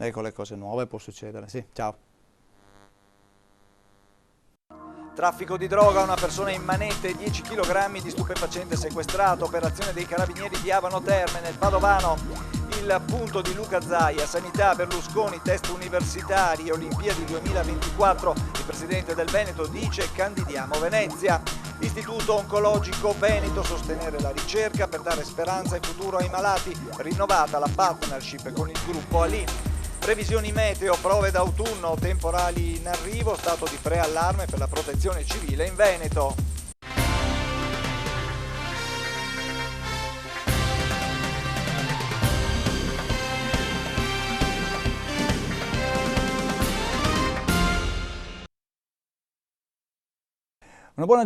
Ecco, le cose nuove può succedere, sì. Ciao. Traffico di droga, una persona in manette, 10 kg di stupefacente sequestrato, operazione dei carabinieri di Abano Terme nel Padovano. Il punto di Luca Zaia, sanità, Berlusconi, test universitari, Olimpiadi 2024, il presidente del Veneto dice candidiamo Venezia. Istituto Oncologico Veneto, sostenere la ricerca per dare speranza e futuro ai malati, rinnovata la partnership con il gruppo Alin. Previsioni meteo, prove d'autunno, temporali in arrivo, stato di preallarme per la protezione civile in Veneto. Una buona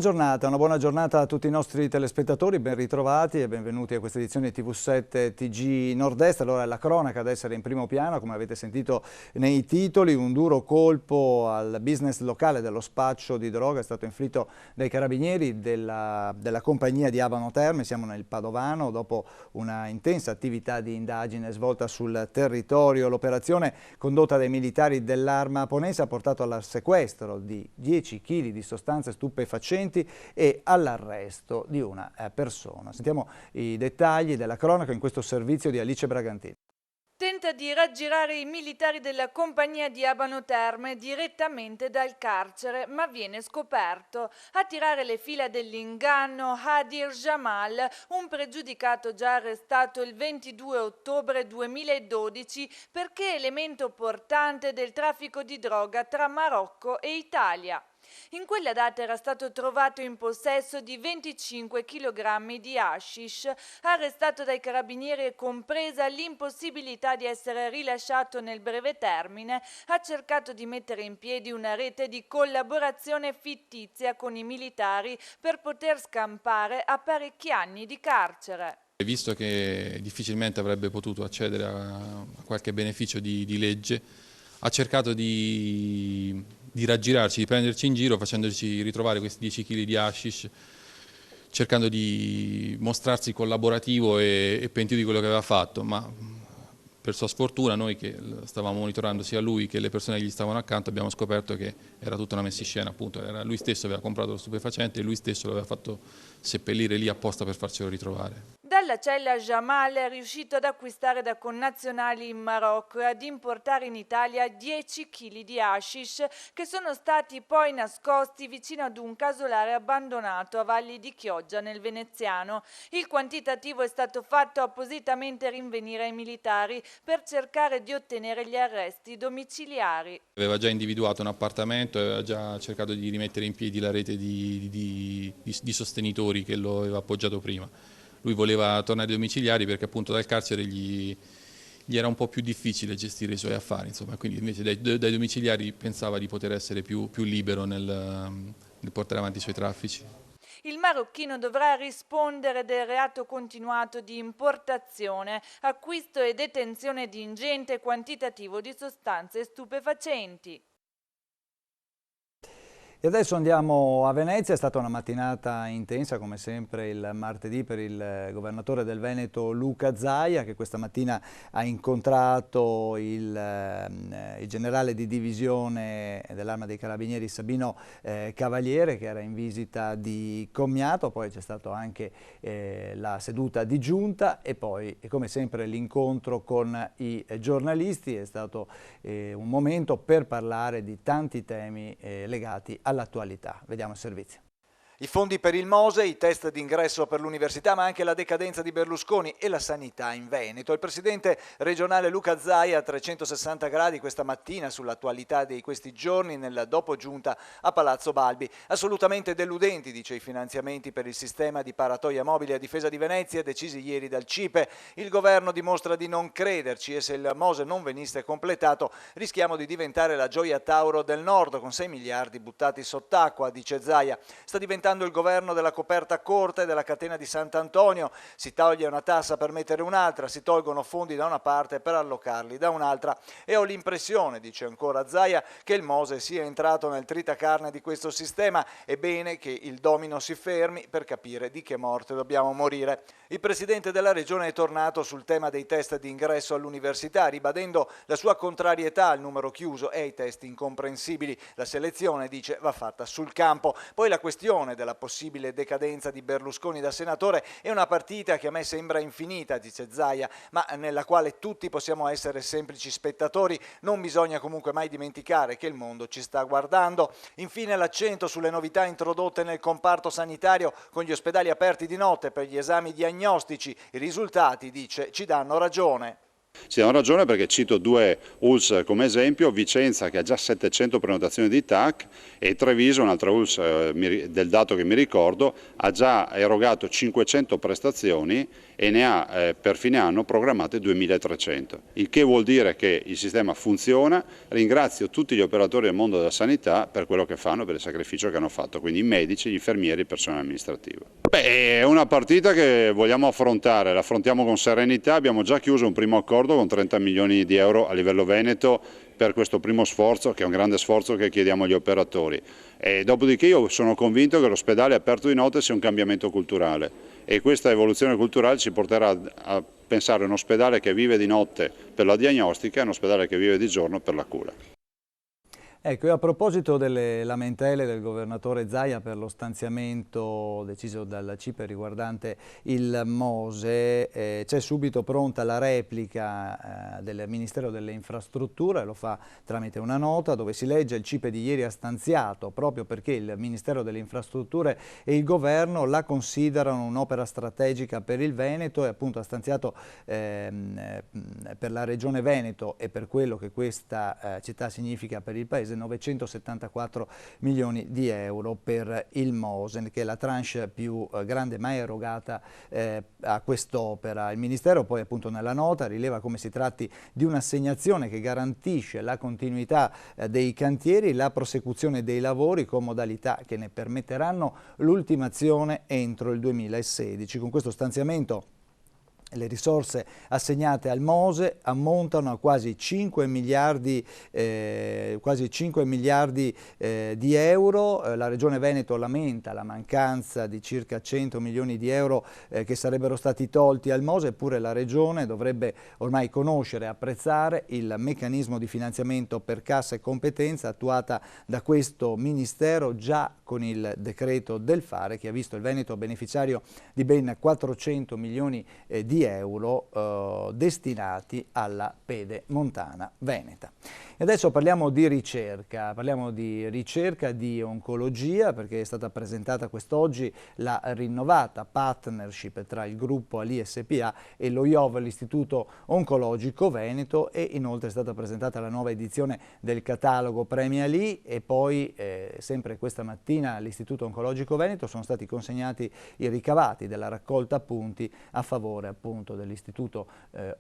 giornata a tutti i nostri telespettatori, ben ritrovati e benvenuti a questa edizione di TV7 TG Nord-Est. Allora, la cronaca ad essere in primo piano, come avete sentito nei titoli, un duro colpo al business locale dello spaccio di droga è stato inflitto dai carabinieri della compagnia di Abano Terme. Siamo nel Padovano, dopo una intensa attività di indagine svolta sul territorio. L'operazione condotta dai militari dell'Arma Ponense ha portato al sequestro di 10 kg di sostanze stupefacenti e all'arresto di una persona. Sentiamo i dettagli della cronaca in questo servizio di Alice Bragantini. Tenta di raggirare i militari della compagnia di Abano Terme direttamente dal carcere, ma viene scoperto. A tirare le fila dell'inganno Hadir Jamal, un pregiudicato già arrestato il 22 ottobre 2012 perché elemento portante del traffico di droga tra Marocco e Italia. In quella data era stato trovato in possesso di 25 kg di hashish, arrestato dai carabinieri e compresa l'impossibilità di essere rilasciato nel breve termine, ha cercato di mettere in piedi una rete di collaborazione fittizia con i militari per poter scampare a parecchi anni di carcere. Visto che difficilmente avrebbe potuto accedere a qualche beneficio di legge, ha cercato di raggirarci, di prenderci in giro facendoci ritrovare questi 10 kg di hashish, cercando di mostrarsi collaborativo e pentito di quello che aveva fatto, ma per sua sfortuna noi che stavamo monitorando sia lui che le persone che gli stavano accanto abbiamo scoperto che era tutta una messinscena, appunto, lui stesso aveva comprato lo stupefacente e lui stesso lo aveva fatto seppellire lì apposta per farcelo ritrovare. Dalla cella Jamal è riuscito ad acquistare da connazionali in Marocco e ad importare in Italia 10 kg di hashish che sono stati poi nascosti vicino ad un casolare abbandonato a Valli di Chioggia nel Veneziano. Il quantitativo è stato fatto appositamente rinvenire ai militari per cercare di ottenere gli arresti domiciliari. Aveva già individuato un appartamento e aveva già cercato di rimettere in piedi la rete di sostenitori che lo aveva appoggiato prima. Lui voleva tornare ai domiciliari perché appunto dal carcere gli era un po' più difficile gestire i suoi affari, insomma, quindi invece dai domiciliari pensava di poter essere più libero nel portare avanti i suoi traffici. Il marocchino dovrà rispondere del reato continuato di importazione, acquisto e detenzione di ingente quantitativo di sostanze stupefacenti. E adesso andiamo a Venezia. È stata una mattinata intensa come sempre il martedì per il governatore del Veneto Luca Zaia, che questa mattina ha incontrato il generale di divisione dell'Arma dei Carabinieri Sabino Cavaliere, che era in visita di commiato. Poi c'è stata anche la seduta di giunta e poi come sempre l'incontro con i giornalisti. È stato un momento per parlare di tanti temi legati all'attualità. Vediamo il servizio. I fondi per il Mose, i test d'ingresso per l'università, ma anche la decadenza di Berlusconi e la sanità in Veneto. Il presidente regionale Luca Zaia a 360 gradi questa mattina sull'attualità di questi giorni nel dopo giunta a Palazzo Balbi. Assolutamente deludenti, dice, i finanziamenti per il sistema di paratoia mobile a difesa di Venezia decisi ieri dal CIPE. Il governo dimostra di non crederci e se il Mose non venisse completato rischiamo di diventare la Gioia Tauro del Nord con 6 miliardi buttati sott'acqua, dice Zaia. Sta diventando aspettando il governo della coperta corta e della catena di Sant'Antonio. Si toglie una tassa per mettere un'altra, si tolgono fondi da una parte per allocarli da un'altra e ho l'impressione, dice ancora Zaia, che il Mose sia entrato nel tritacarne di questo sistema. È bene che il domino si fermi per capire di che morte dobbiamo morire. Il presidente della regione è tornato sul tema dei test di ingresso all'università, ribadendo la sua contrarietà al numero chiuso e ai test incomprensibili. La selezione, dice, va fatta sul campo. Poi la questione della possibile decadenza di Berlusconi da senatore è una partita che a me sembra infinita, dice Zaia, ma nella quale tutti possiamo essere semplici spettatori. Non bisogna comunque mai dimenticare che il mondo ci sta guardando. Infine l'accento sulle novità introdotte nel comparto sanitario con gli ospedali aperti di notte per gli esami diagnostici. I risultati, dice, ci danno ragione. Ci danno ragione perché cito due ULSS come esempio, Vicenza che ha già 700 prenotazioni di TAC e Treviso, un'altra ULSS del dato che mi ricordo, ha già erogato 500 prestazioni e ne ha per fine anno programmate 2300, il che vuol dire che il sistema funziona. Ringrazio tutti gli operatori del mondo della sanità per quello che fanno, per il sacrificio che hanno fatto, quindi i medici, gli infermieri, il personale amministrativo. Beh, è una partita che vogliamo affrontare, la affrontiamo con serenità, abbiamo già chiuso un primo accordo con 30 milioni di euro a livello veneto per questo primo sforzo, che è un grande sforzo che chiediamo agli operatori. E dopodiché io sono convinto che l'ospedale aperto di notte sia un cambiamento culturale e questa evoluzione culturale ci porterà a pensare a un ospedale che vive di notte per la diagnostica e un ospedale che vive di giorno per la cura. Ecco, e a proposito delle lamentele del governatore Zaia per lo stanziamento deciso dalla CIPE riguardante il Mose, c'è subito pronta la replica del Ministero delle Infrastrutture, lo fa tramite una nota dove si legge: il CIPE di ieri ha stanziato, proprio perché il Ministero delle Infrastrutture e il governo la considerano un'opera strategica per il Veneto, e appunto ha stanziato per la Regione Veneto e per quello che questa città significa per il Paese 974 milioni di euro per il Mose, che è la tranche più grande mai erogata a quest'opera. Il Ministero poi appunto nella nota rileva come si tratti di un'assegnazione che garantisce la continuità dei cantieri, la prosecuzione dei lavori con modalità che ne permetteranno l'ultimazione entro il 2016. Con questo stanziamento le risorse assegnate al Mose ammontano a quasi 5 miliardi di euro. La Regione Veneto lamenta la mancanza di circa 100 milioni di euro che sarebbero stati tolti al Mose, eppure la Regione dovrebbe ormai conoscere e apprezzare il meccanismo di finanziamento per cassa e competenza attuata da questo Ministero già con il decreto del fare, che ha visto il Veneto beneficiario di ben 400 milioni di euro destinati alla pedemontana veneta. E adesso parliamo di ricerca di oncologia, perché è stata presentata quest'oggi la rinnovata partnership tra il gruppo Ali SPA e lo IOV, l'Istituto Oncologico Veneto, e inoltre è stata presentata la nuova edizione del catalogo Premi Ali, e poi sempre questa mattina all'Istituto Oncologico Veneto sono stati consegnati i ricavati della raccolta punti a favore appunto dell'Istituto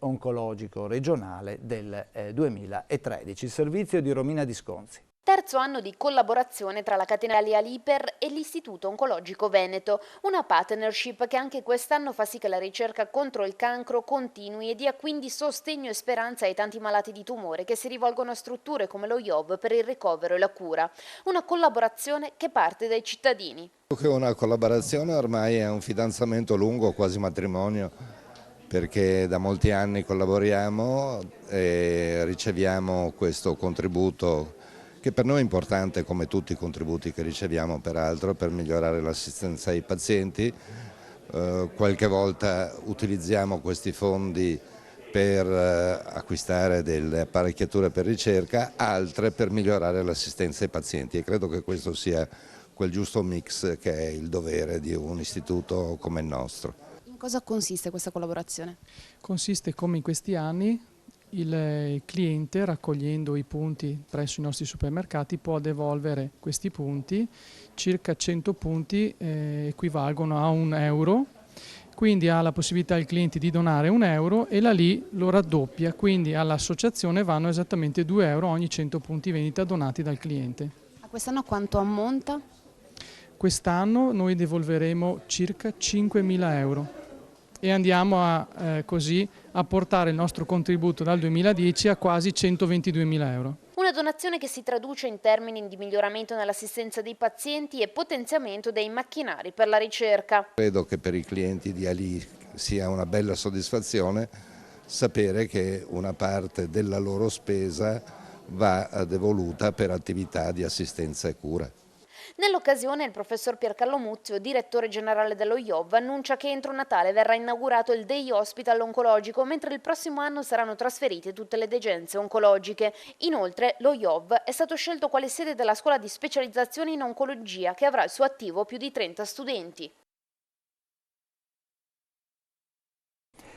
Oncologico Regionale del 2013. Il servizio di Romina Disconzi. Terzo anno di collaborazione tra la catena Aliper e l'Istituto Oncologico Veneto, una partnership che anche quest'anno fa sì che la ricerca contro il cancro continui e dia quindi sostegno e speranza ai tanti malati di tumore che si rivolgono a strutture come lo IOV per il ricovero e la cura. Una collaborazione che parte dai cittadini. Una collaborazione ormai è un fidanzamento lungo, quasi matrimonio, perché da molti anni collaboriamo e riceviamo questo contributo che per noi è importante, come tutti i contributi che riceviamo peraltro, per migliorare l'assistenza ai pazienti. Qualche volta utilizziamo questi fondi per acquistare delle apparecchiature per ricerca, altre per migliorare l'assistenza ai pazienti, e credo che questo sia quel giusto mix che è il dovere di un istituto come il nostro. In cosa consiste questa collaborazione? Consiste, come in questi anni, il cliente, raccogliendo i punti presso i nostri supermercati, può devolvere questi punti. Circa 100 punti equivalgono a €1, quindi ha la possibilità il cliente di donare €1 e la lì lo raddoppia, quindi all'associazione vanno esattamente €2 ogni 100 punti vendita donati dal cliente. A quest'anno quanto ammonta? Quest'anno noi devolveremo circa 5.000 euro e andiamo così a portare il nostro contributo dal 2010 a quasi 122.000 euro. Una donazione che si traduce in termini di miglioramento nell'assistenza dei pazienti e potenziamento dei macchinari per la ricerca. Credo che per i clienti di Ali sia una bella soddisfazione sapere che una parte della loro spesa va devoluta per attività di assistenza e cura. Nell'occasione il professor Piercarlo Muzio, direttore generale dello IOV, annuncia che entro Natale verrà inaugurato il Day Hospital oncologico, mentre il prossimo anno saranno trasferite tutte le degenze oncologiche. Inoltre lo IOV è stato scelto quale sede della scuola di specializzazione in oncologia, che avrà al suo attivo più di 30 studenti.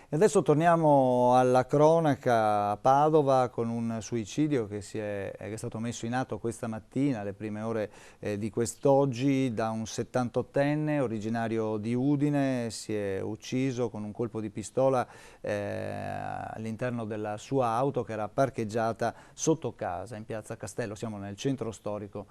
E adesso torniamo alla cronaca a Padova con un suicidio che è stato messo in atto questa mattina, alle prime ore di quest'oggi, da un 78enne originario di Udine. Si è ucciso con un colpo di pistola all'interno della sua auto che era parcheggiata sotto casa in piazza Castello. Siamo nel centro storico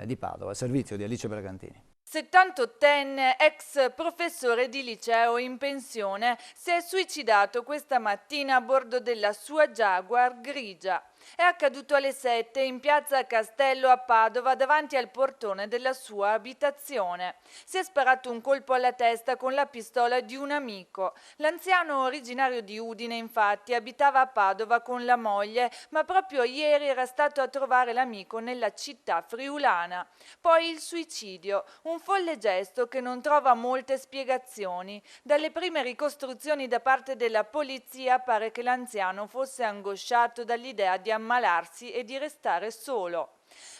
di Padova, al servizio di Alice Bragantini. 78enne, ex professore di liceo in pensione, si è suicidato questa mattina a bordo della sua Jaguar grigia. È accaduto alle 7 in piazza Castello a Padova, davanti al portone della sua abitazione. Si è sparato un colpo alla testa con la pistola di un amico. L'anziano originario di Udine, infatti, abitava a Padova con la moglie, ma proprio ieri era stato a trovare l'amico nella città friulana. Poi il suicidio, un folle gesto che non trova molte spiegazioni. Dalle prime ricostruzioni da parte della polizia pare che l'anziano fosse angosciato dall'idea di ammalarsi e di restare solo.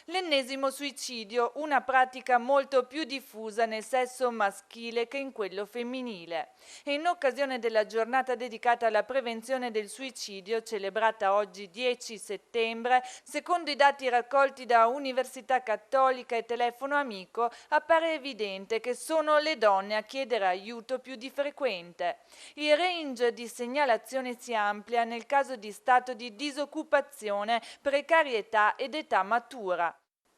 L'ennesimo suicidio, una pratica molto più diffusa nel sesso maschile che in quello femminile. E in occasione della giornata dedicata alla prevenzione del suicidio, celebrata oggi 10 settembre, secondo i dati raccolti da Università Cattolica e Telefono Amico, appare evidente che sono le donne a chiedere aiuto più di frequente. Il range di segnalazione si amplia nel caso di stato di disoccupazione, precarietà ed età matura.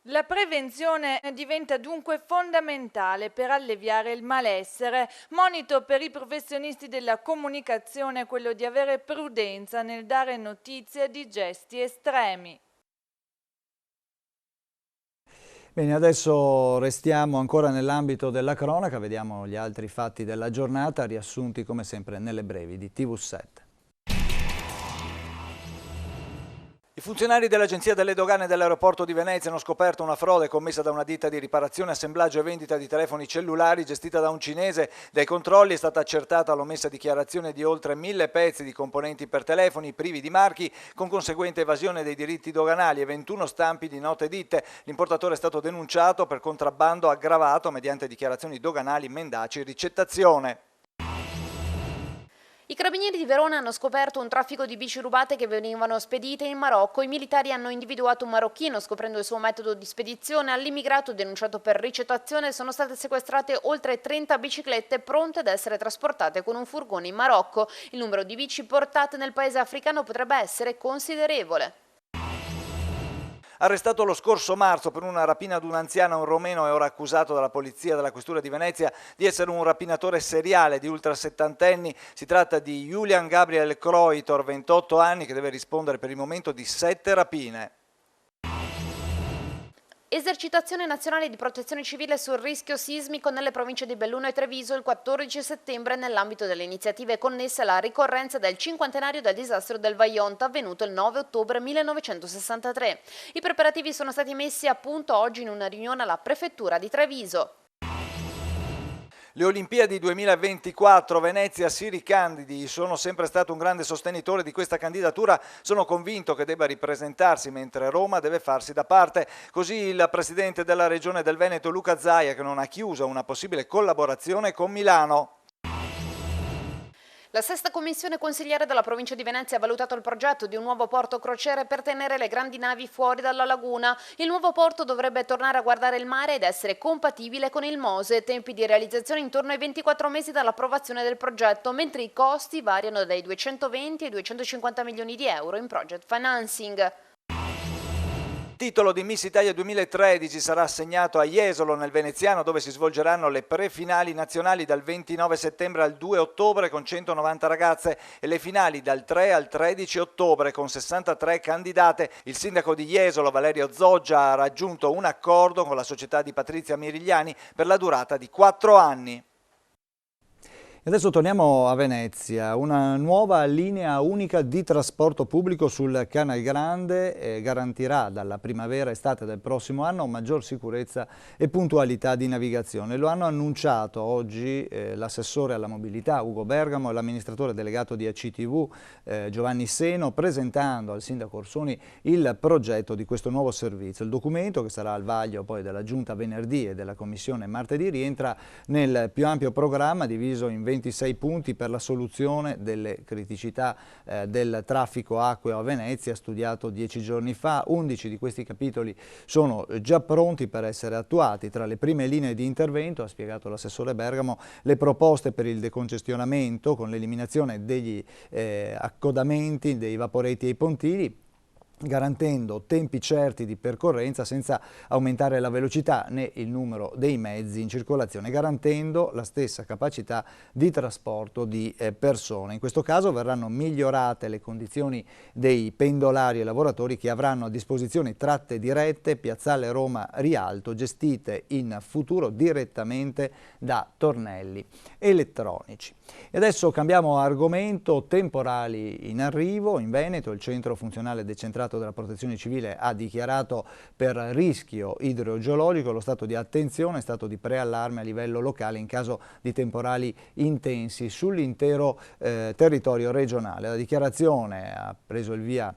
La prevenzione diventa dunque fondamentale per alleviare il malessere. Monito per i professionisti della comunicazione quello di avere prudenza nel dare notizie di gesti estremi. Bene, adesso restiamo ancora nell'ambito della cronaca, vediamo gli altri fatti della giornata, riassunti come sempre nelle brevi di TV7. I funzionari dell'Agenzia delle Dogane dell'aeroporto di Venezia hanno scoperto una frode commessa da una ditta di riparazione, assemblaggio e vendita di telefoni cellulari gestita da un cinese. Dai controlli è stata accertata l'omessa dichiarazione di oltre 1000 pezzi di componenti per telefoni privi di marchi, con conseguente evasione dei diritti doganali e 21 stampi di note ditte. L'importatore è stato denunciato per contrabbando aggravato mediante dichiarazioni doganali, mendaci e ricettazione. I carabinieri di Verona hanno scoperto un traffico di bici rubate che venivano spedite in Marocco. I militari hanno individuato un marocchino, scoprendo il suo metodo di spedizione. All'immigrato denunciato per ricettazione sono state sequestrate oltre 30 biciclette pronte ad essere trasportate con un furgone in Marocco. Il numero di bici portate nel paese africano potrebbe essere considerevole. Arrestato lo scorso marzo per una rapina ad un'anziana, un romeno è ora accusato dalla polizia della questura di Venezia di essere un rapinatore seriale di ultra settantenni. Si tratta di Julian Gabriel Croitor, 28 anni, che deve rispondere per il momento di 7 rapine. Esercitazione nazionale di protezione civile sul rischio sismico nelle province di Belluno e Treviso il 14 settembre nell'ambito delle iniziative connesse alla ricorrenza del cinquantenario del disastro del Vajont avvenuto il 9 ottobre 1963. I preparativi sono stati messi a punto oggi in una riunione alla prefettura di Treviso. Le Olimpiadi 2024, Venezia si ricandidi. Sono sempre stato un grande sostenitore di questa candidatura, sono convinto che debba ripresentarsi, mentre Roma deve farsi da parte. Così il presidente della Regione del Veneto Luca Zaia, che non ha chiuso una possibile collaborazione con Milano. La sesta commissione consigliare della provincia di Venezia ha valutato il progetto di un nuovo porto crociere per tenere le grandi navi fuori dalla laguna. Il nuovo porto dovrebbe tornare a guardare il mare ed essere compatibile con il Mose. Tempi di realizzazione intorno ai 24 mesi dall'approvazione del progetto, mentre i costi variano dai 220 ai 250 milioni di euro in project financing. titolo di Miss Italia 2013 sarà assegnato a Jesolo nel Veneziano, dove si svolgeranno le prefinali nazionali dal 29 settembre al 2 ottobre con 190 ragazze e le finali dal 3 al 13 ottobre con 63 candidate. Il sindaco di Jesolo, Valerio Zoggia, ha raggiunto un accordo con la società di Patrizia Mirigliani per la durata di 4 anni. E adesso torniamo a Venezia. Una nuova linea unica di trasporto pubblico sul Canal Grande garantirà dalla primavera-estate del prossimo anno maggior sicurezza e puntualità di navigazione. Lo hanno annunciato oggi l'assessore alla mobilità Ugo Bergamo e l'amministratore delegato di ACTV Giovanni Seno, presentando al sindaco Orsoni il progetto di questo nuovo servizio. Il documento, che sarà al vaglio poi della Giunta venerdì e della Commissione martedì, rientra nel più ampio programma diviso in 26 punti per la soluzione delle criticità del traffico acqueo a Venezia, studiato 10 giorni fa. 11 di questi capitoli sono già pronti per essere attuati. Tra le prime linee di intervento, ha spiegato l'assessore Bergamo, le proposte per il decongestionamento con l'eliminazione degli accodamenti dei vaporetti e i pontili, garantendo tempi certi di percorrenza senza aumentare la velocità né il numero dei mezzi in circolazione, garantendo la stessa capacità di trasporto di persone. In questo caso verranno migliorate le condizioni dei pendolari e lavoratori che avranno a disposizione tratte dirette Piazzale Roma Rialto, gestite in futuro direttamente da tornelli elettronici. E adesso cambiamo argomento. Temporali in arrivo in Veneto. Il centro funzionale decentrato della Protezione Civile ha dichiarato per rischio idrogeologico lo stato di attenzione, stato di preallarme a livello locale in caso di temporali intensi sull'intero territorio regionale. La dichiarazione ha preso il via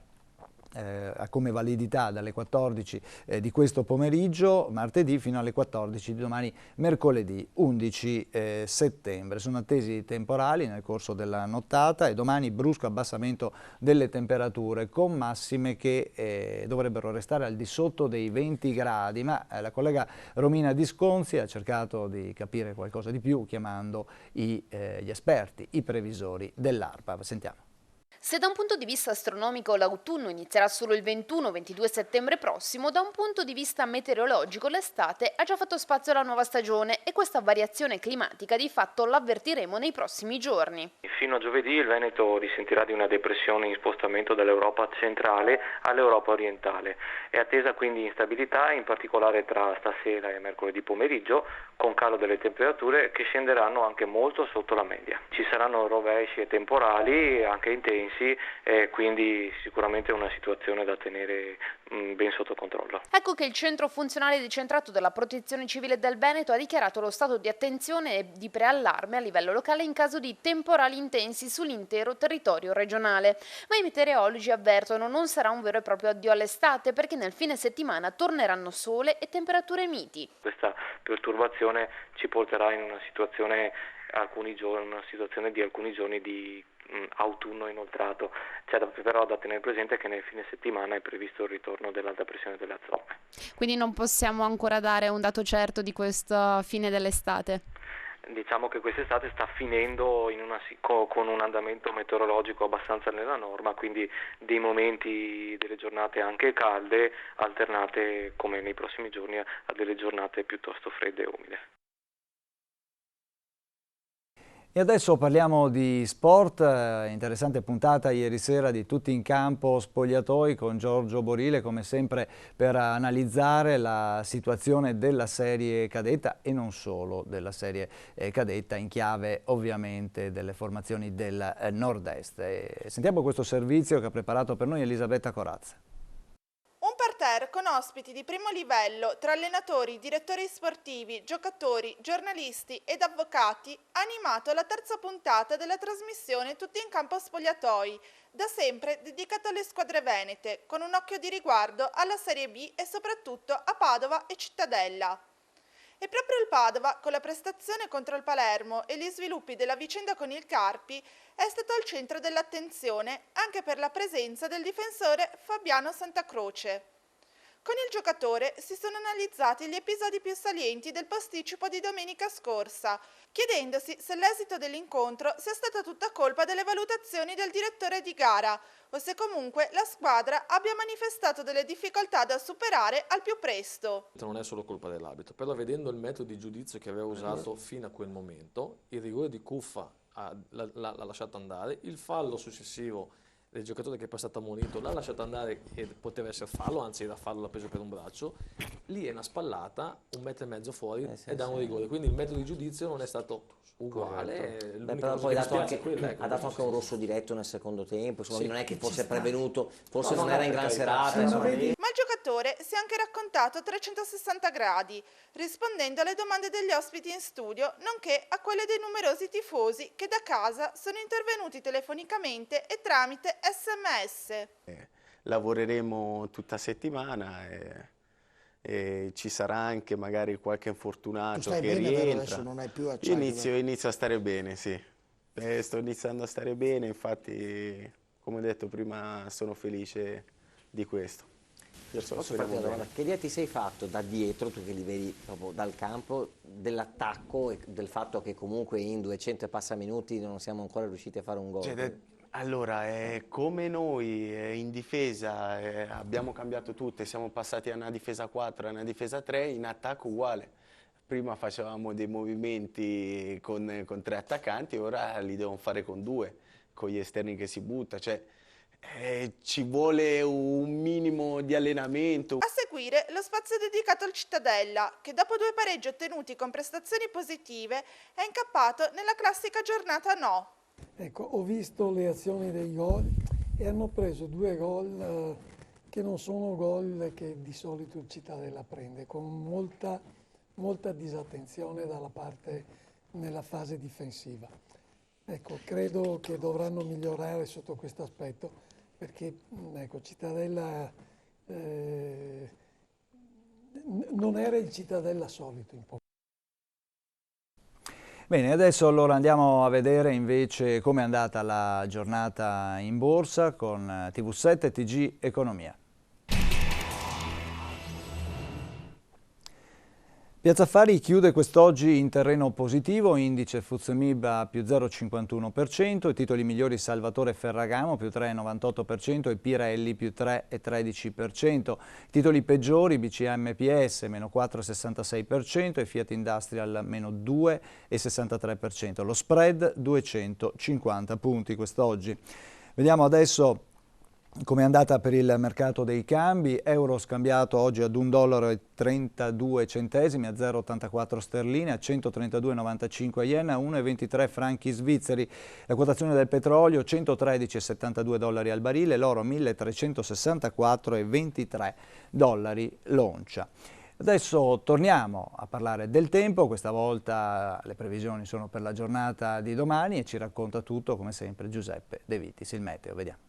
come validità dalle 14 di questo pomeriggio, martedì, fino alle 14 di domani, mercoledì 11 settembre. Sono attesi temporali nel corso della nottata e domani brusco abbassamento delle temperature con massime che dovrebbero restare al di sotto dei 20 gradi, ma la collega Romina Disconzi ha cercato di capire qualcosa di più chiamando gli esperti, i previsori dell'ARPA. Sentiamo. Se da un punto di vista astronomico l'autunno inizierà solo il 21-22 settembre prossimo, da un punto di vista meteorologico l'estate ha già fatto spazio alla nuova stagione e questa variazione climatica di fatto l'avvertiremo nei prossimi giorni. Fino a giovedì il Veneto risentirà di una depressione in spostamento dall'Europa centrale all'Europa orientale. È attesa quindi instabilità, in particolare tra stasera e mercoledì pomeriggio, con calo delle temperature che scenderanno anche molto sotto la media. Ci saranno rovesci e temporali anche intensi, quindi sicuramente una situazione da tenere ben sotto controllo. Ecco che il centro funzionale decentrato della Protezione Civile del Veneto ha dichiarato lo stato di attenzione e di preallarme a livello locale in caso di temporali intensi sull'intero territorio regionale. Ma i meteorologi avvertono non sarà un vero e proprio addio all'estate, perché nel fine settimana torneranno sole e temperature miti. Questa perturbazione ci porterà in una situazione di alcuni giorni di autunno inoltrato. C'è però da tenere presente che nel fine settimana è previsto il ritorno dell'alta pressione delle zone. Quindi non possiamo ancora dare un dato certo di questa fine dell'estate? Diciamo che quest'estate sta finendo con un andamento meteorologico abbastanza nella norma, quindi dei momenti delle giornate anche calde alternate come nei prossimi giorni a delle giornate piuttosto fredde e umide. E adesso parliamo di sport, interessante puntata ieri sera di Tutti in Campo Spogliatoi con Giorgio Borile, come sempre per analizzare la situazione della serie cadetta e non solo della serie cadetta, in chiave ovviamente delle formazioni del nord-est. Sentiamo questo servizio che ha preparato per noi Elisabetta Corazza. Un parterre con ospiti di primo livello tra allenatori, direttori sportivi, giocatori, giornalisti ed avvocati ha animato la terza puntata della trasmissione Tutti in Campo Spogliatoi, da sempre dedicato alle squadre venete, con un occhio di riguardo alla Serie B e soprattutto a Padova e Cittadella. E proprio il Padova, con la prestazione contro il Palermo e gli sviluppi della vicenda con il Carpi, è stato al centro dell'attenzione anche per la presenza del difensore Fabiano Santacroce. Con il giocatore si sono analizzati gli episodi più salienti del posticipo di domenica scorsa, chiedendosi se l'esito dell'incontro sia stata tutta colpa delle valutazioni del direttore di gara o se comunque la squadra abbia manifestato delle difficoltà da superare al più presto. Non è solo colpa dell'arbitro, però vedendo il metodo di giudizio che aveva usato fino a quel momento, il rigore di Cuffa l'ha lasciato andare, il fallo successivo del giocatore che è poi stato ammonito l'ha lasciato andare e poteva essere fallo, anzi era fallo, l'ha preso per un braccio, lì è una spallata 1,5 metri fuori e dà un rigore, quindi il metodo di giudizio non è stato uguale. Però poi ha dato anche un rosso diretto nel secondo tempo, insomma, non è che fosse prevenuto, forse non era in gran serata. Ma il giocatore si è anche raccontato a 360 gradi, rispondendo alle domande degli ospiti in studio, nonché a quelle dei numerosi tifosi che da casa sono intervenuti telefonicamente e tramite SMS. Lavoreremo tutta settimana e ci sarà anche magari qualche infortunato che rientra. Adesso non hai più inizio a stare bene, sì. Sto iniziando a stare bene, infatti, come ho detto prima, sono felice di questo. Posso farti una domanda? Che idea ti sei fatto da dietro, tu che li vedi proprio dal campo, dell'attacco e del fatto che comunque in 200 e passa minuti non siamo ancora riusciti a fare un gol? Allora, come noi in difesa abbiamo cambiato tutto, siamo passati a una difesa 4, a una difesa 3, in attacco uguale. Prima facevamo dei movimenti con 3 attaccanti, ora li devono fare con 2, con gli esterni che si butta, cioè ci vuole un minimo di allenamento. A seguire lo spazio dedicato al Cittadella, che dopo 2 pareggi ottenuti con prestazioni positive è incappato nella classica giornata no. Ecco, ho visto le azioni dei gol e hanno preso 2 gol che non sono gol che di solito il Cittadella prende, con molta disattenzione dalla parte nella fase difensiva. Ecco, credo che dovranno migliorare sotto questo aspetto, perché ecco, Cittadella non era il Cittadella solito in poco. Bene, adesso allora andiamo a vedere invece come è andata la giornata in borsa con TV7 TG Economia. Piazza Affari chiude quest'oggi in terreno positivo, indice FTSE MIB a più 0,51%, i titoli migliori Salvatore Ferragamo più 3,98% e Pirelli più 3,13%, i titoli peggiori BCA MPS meno 4,66% e Fiat Industrial meno 2,63%, lo spread 250 punti quest'oggi. Vediamo adesso come è andata per il mercato dei cambi. Euro scambiato oggi ad $1,32, a 0,84 sterline, a 132,95 yen, a 1,23 franchi svizzeri. La quotazione del petrolio $113,72 al barile, l'oro $1.364,23 l'oncia. Adesso torniamo a parlare del tempo, questa volta le previsioni sono per la giornata di domani e ci racconta tutto come sempre Giuseppe De Vitis, il meteo, vediamo.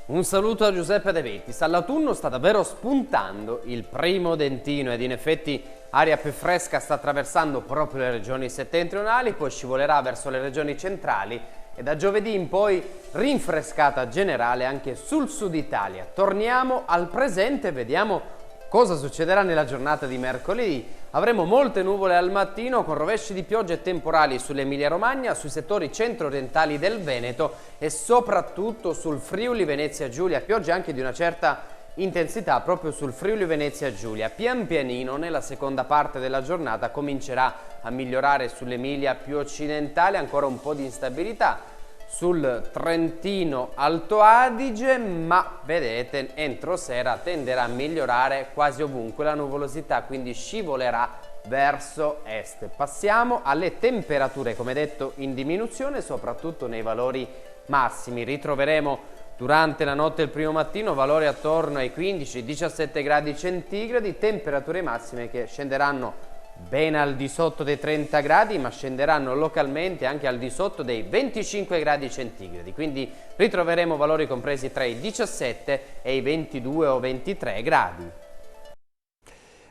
Un saluto a Giuseppe De Vitis. All'autunno sta davvero spuntando il primo dentino ed in effetti aria più fresca sta attraversando proprio le regioni settentrionali, poi scivolerà verso le regioni centrali e da giovedì in poi rinfrescata generale anche sul sud Italia. Torniamo al presente e vediamo cosa succederà nella giornata di mercoledì. Avremo molte nuvole al mattino con rovesci di piogge e temporali sull'Emilia Romagna, sui settori centro-orientali del Veneto e soprattutto sul Friuli Venezia Giulia. Piogge anche di una certa intensità proprio sul Friuli Venezia Giulia. Pian pianino nella seconda parte della giornata comincerà a migliorare sull'Emilia più occidentale, ancora un po' di instabilità sul Trentino Alto Adige, ma vedete entro sera tenderà a migliorare quasi ovunque la nuvolosità, quindi scivolerà verso est. Passiamo alle temperature, come detto in diminuzione soprattutto nei valori massimi. Ritroveremo durante la notte e il primo mattino valori attorno ai 15-17 gradi centigradi, temperature massime che scenderanno ben al di sotto dei 30 gradi, ma scenderanno localmente anche al di sotto dei 25 gradi centigradi, quindi ritroveremo valori compresi tra i 17 e i 22 o 23 gradi.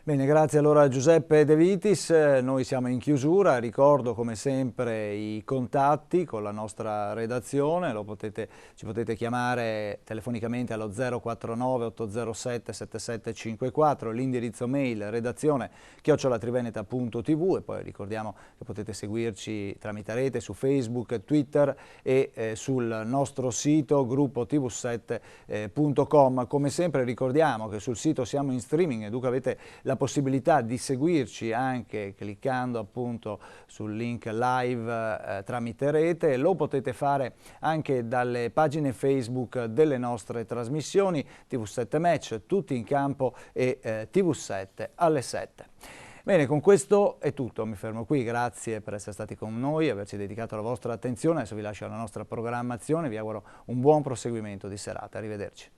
Bene, grazie allora a Giuseppe De Vitis, noi siamo in chiusura, ricordo come sempre i contatti con la nostra redazione, ci potete chiamare telefonicamente allo 049 807 7754, l'indirizzo mail redazione@triveneta.tv e poi ricordiamo che potete seguirci tramite rete su Facebook, Twitter e sul nostro sito gruppo tv7.com. Come sempre ricordiamo che sul sito siamo in streaming e dunque avete la possibilità di seguirci anche cliccando appunto sul link live tramite rete. Lo potete fare anche dalle pagine Facebook delle nostre trasmissioni, TV7 Match, Tutti in Campo e TV7 alle 7. Bene, con questo è tutto, mi fermo qui, grazie per essere stati con noi, averci dedicato la vostra attenzione, adesso vi lascio alla nostra programmazione, vi auguro un buon proseguimento di serata, arrivederci.